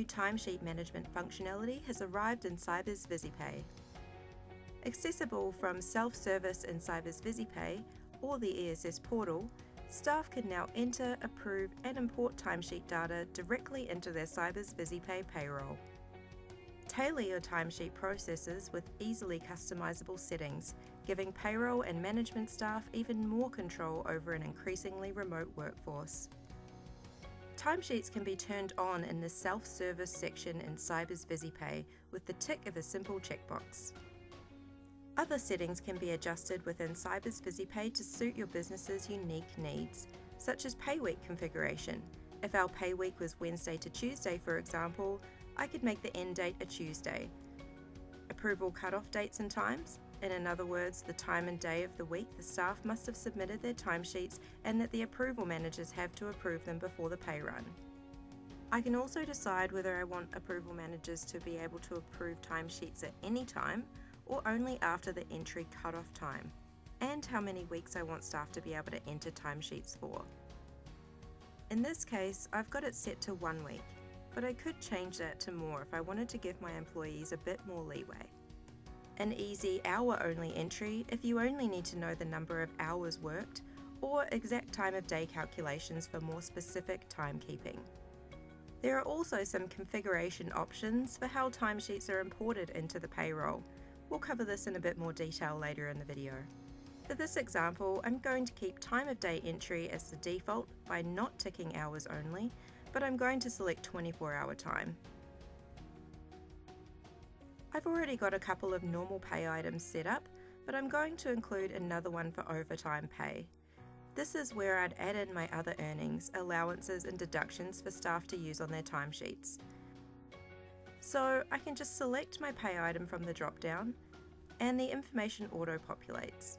timesheet management functionality has arrived in Sybiz Visipay. Accessible from self-service in Sybiz Visipay or the ESS portal, staff can now enter, approve and import timesheet data directly into their Sybiz Visipay payroll. Tailor your timesheet processes with easily customisable settings, giving payroll and management staff even more control over an increasingly remote workforce. Timesheets can be turned on in the self-service section in Sybiz Visipay with the tick of a simple checkbox. Other settings can be adjusted within Sybiz Visipay to suit your business's unique needs, such as pay week configuration. If our pay week was Wednesday to Tuesday, for example, I could make the end date a Tuesday. Approval cut-off dates and times, in other words, the time and day of the week the staff must have submitted their timesheets and that the approval managers have to approve them before the pay run. I can also decide whether I want approval managers to be able to approve timesheets at any time or only after the entry cut-off time, and how many weeks I want staff to be able to enter timesheets for. In this case, I've got it set to 1 week, but I could change that to more if I wanted to give my employees a bit more leeway. An easy hour-only entry if you only need to know the number of hours worked, or exact time of day calculations for more specific timekeeping. There are also some configuration options for how timesheets are imported into the payroll. We'll cover this in a bit more detail later in the video. For this example, I'm going to keep time of day entry as the default by not ticking hours only, but I'm going to select 24-hour time. I've already got a couple of normal pay items set up, but I'm going to include another one for overtime pay. This is where I'd add in my other earnings, allowances and deductions for staff to use on their timesheets. So I can just select my pay item from the drop-down, and the information auto-populates.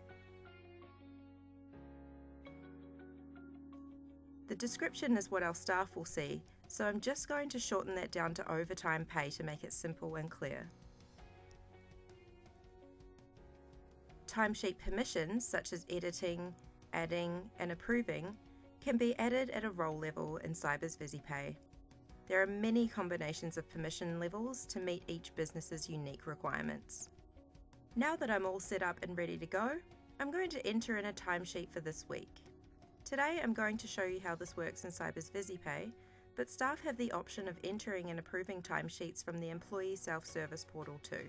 The description is what our staff will see, so I'm just going to shorten that down to overtime pay to make it simple and clear. Timesheet permissions, such as editing, adding and approving, can be added at a role level in Sybiz Visipay. There are many combinations of permission levels to meet each business's unique requirements. Now that I'm all set up and ready to go, I'm going to enter in a timesheet for this week. Today I'm going to show you how this works in Sybiz Visipay, but staff have the option of entering and approving timesheets from the employee self-service portal too.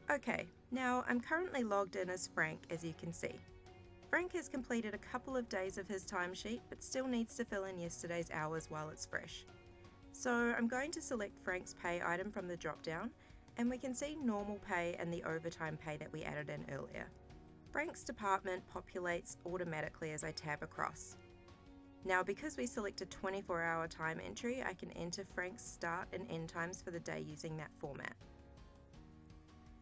Okay, now I'm currently logged in as Frank, as you can see. Frank has completed a couple of days of his timesheet but still needs to fill in yesterday's hours while it's fresh. So I'm going to select Frank's pay item from the drop-down, and we can see normal pay and the overtime pay that we added in earlier. Frank's department populates automatically as I tab across. Now because we selected 24-hour time entry, I can enter Frank's start and end times for the day using that format.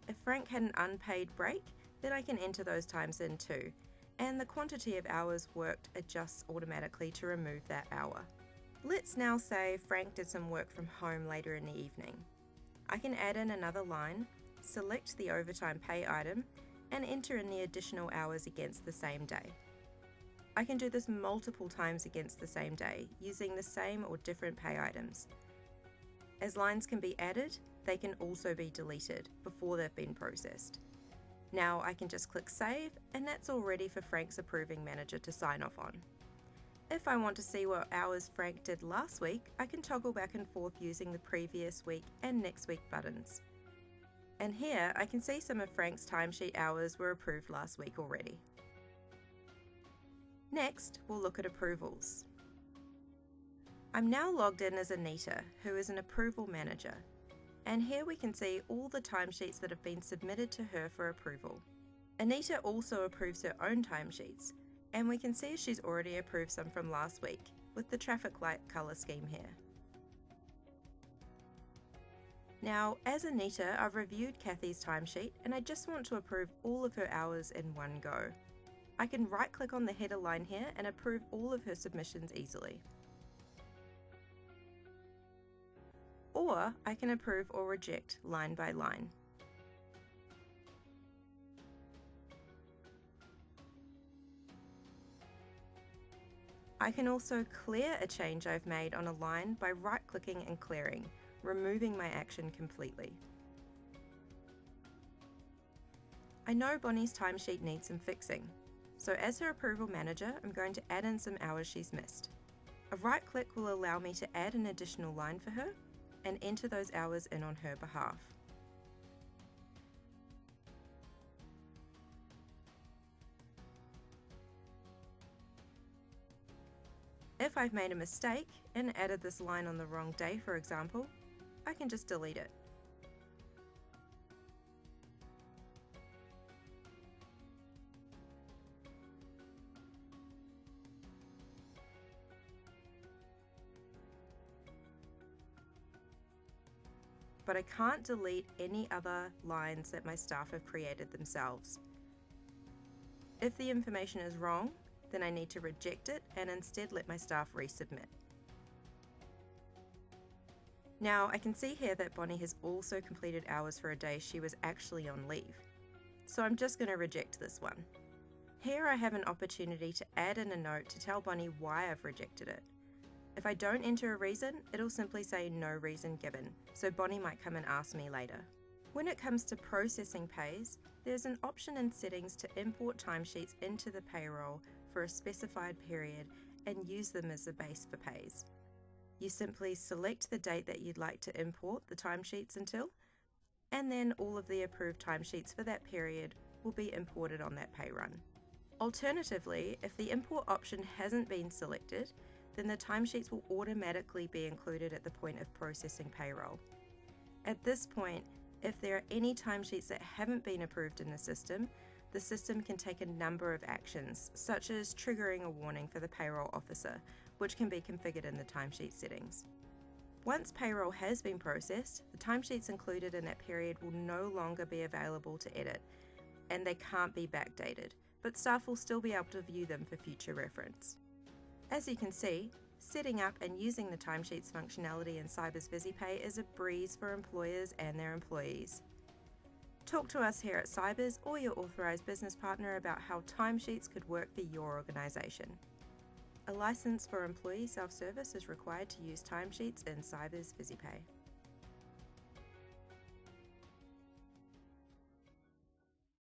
If Frank had an unpaid break, then I can enter those times in too, and the quantity of hours worked adjusts automatically to remove that hour. Let's now say Frank did some work from home later in the evening. I can add in another line, select the overtime pay item, and enter in the additional hours against the same day. I can do this multiple times against the same day, using the same or different pay items. As lines can be added, they can also be deleted before they've been processed. Now I can just click save, and that's all ready for Frank's approving manager to sign off on. If I want to see what hours Frank did last week, I can toggle back and forth using the previous week and next week buttons. And here I can see some of Frank's timesheet hours were approved last week already. Next, we'll look at approvals. I'm now logged in as Anita, who is an approval manager. And here we can see all the timesheets that have been submitted to her for approval. Anita also approves her own timesheets, and we can see she's already approved some from last week, with the traffic light colour scheme here. Now, as Anita, I've reviewed Kathy's timesheet, and I just want to approve all of her hours in one go. I can right-click on the header line here and approve all of her submissions easily. Or I can approve or reject line by line. I can also clear a change I've made on a line by right-clicking and clearing, removing my action completely. I know Bonnie's timesheet needs some fixing, so as her approval manager, I'm going to add in some hours she's missed. A right-click will allow me to add an additional line for her and enter those hours in on her behalf. If I've made a mistake and added this line on the wrong day, for example, I can just delete it. But I can't delete any other lines that my staff have created themselves. If the information is wrong, then I need to reject it and instead let my staff resubmit. Now I can see here that Bonnie has also completed hours for a day she was actually on leave. So I'm just going to reject this one. Here I have an opportunity to add in a note to tell Bonnie why I've rejected it. If I don't enter a reason, it'll simply say no reason given, so Bonnie might come and ask me later. When it comes to processing pays, there's an option in settings to import timesheets into the payroll for a specified period and use them as a base for pays. You simply select the date that you'd like to import the timesheets until, and then all of the approved timesheets for that period will be imported on that pay run. Alternatively, if the import option hasn't been selected, then the timesheets will automatically be included at the point of processing payroll. At this point, if there are any timesheets that haven't been approved in the system can take a number of actions, such as triggering a warning for the payroll officer, which can be configured in the timesheet settings. Once payroll has been processed, the timesheets included in that period will no longer be available to edit, and they can't be backdated, but staff will still be able to view them for future reference. As you can see, setting up and using the timesheets functionality in Sybiz Visipay is a breeze for employers and their employees. Talk to us here at Sybiz or your authorised business partner about how timesheets could work for your organisation. A licence for employee self-service is required to use timesheets in Sybiz Visipay.